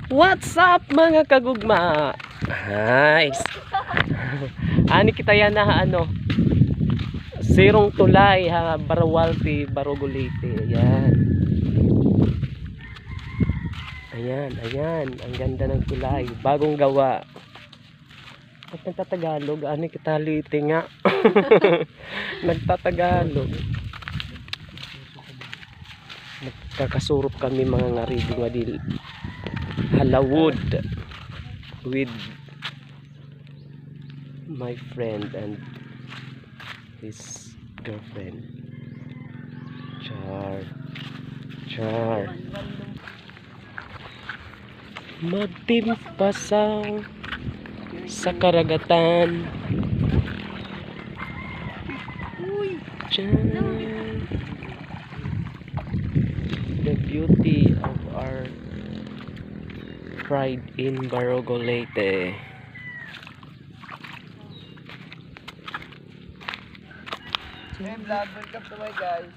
What's up mga kagugma? Nice. Ani kita yan na Sirong Tulay ha, Barawalti, Barogolite. Ayan, ang ganda ng tulay, bagong gawa. At nagtatagalog, ani kita liti nga. Nagtatagalog. Nagkakasurup kami mga ngarido nga dil Halawod with my friend and his girlfriend. Char. Magtimpasaw sa karagatan. Char. The beauty of our pride in Barogolite. Welcome to my guys.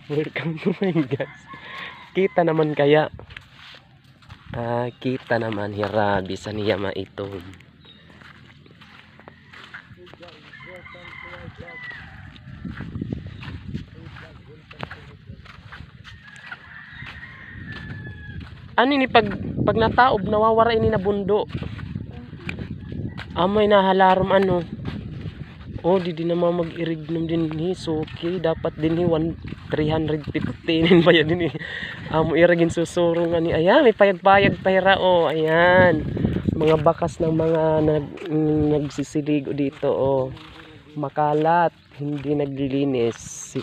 Welcome to my guys. Kita naman kaya. Kita naman hirabi sa niya maitom. Ano ni pag nataob nawawara ini na bundo. Amoy na halarom ano. Oh, di naman mag-irignum din ni. So okay, dapat din ni 315 ba yan din ni. Amo iragin susuro nga ni. Ayan, may payag-payag pahira oh. Ayan. Mga bakas ng mga nagsisiligo dito oh. Makalat, hindi naglilinis.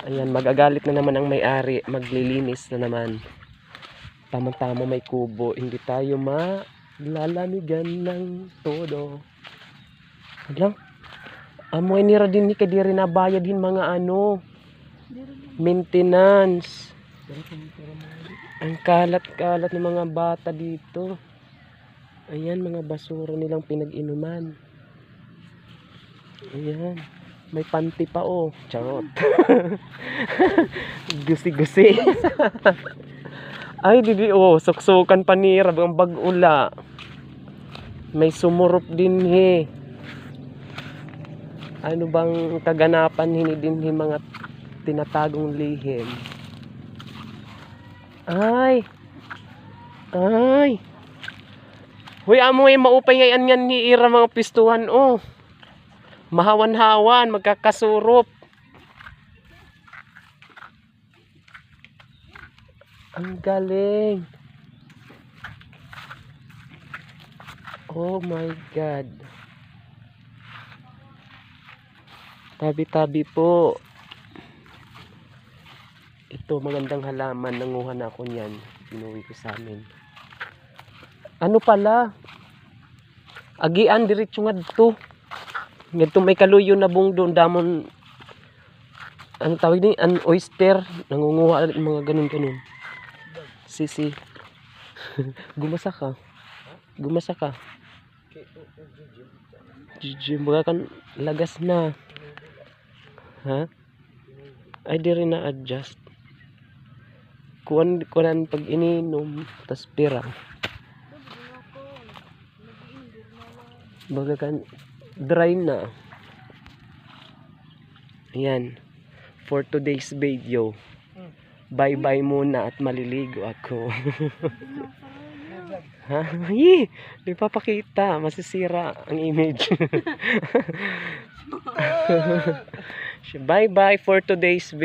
Ayan, magagalit na naman ang may-ari, maglilinis na naman. Tama-tama may kubo, hindi tayo malalamigan ng todo. Alam, amoy nira din ni kadiri na bayad din mga maintenance. Ang kalat-kalat ng mga bata dito. Ayan, mga basura nilang pinag-inuman. Ayan. May panty pa oh. Charot. Gusi-gusi. Ay, didi oh. Suksukan pa ni Rab ang bag-ula. May sumurup din he. Ano bang kaganapan hini din he mga tinatagong lihim. Ay. Huy, amoy maupay ngayon yan ni Ira mga pistuhan oh. Mahawan-hawan, magkakasurup. Ang galing. Oh my God. Tabi-tabi po. Ito, magandang halaman. Nanguha na ako niyan. Pinuwi ko sa amin. Ano pala? Agian, diretso nga dito. Ganito may kaluyo na bung doon damon ano tawag ni an oyster nangunguha mga ganun sisi. Gumasa ka Gigi mga kan lagas na ha ay di rin na adjust kuan pag ininom tas pira baga kan dry na. Ayan. For today's video. Bye-bye muna at maliligo ako. Ha? Di papakita. Masisira ang image. Bye-bye for today's video.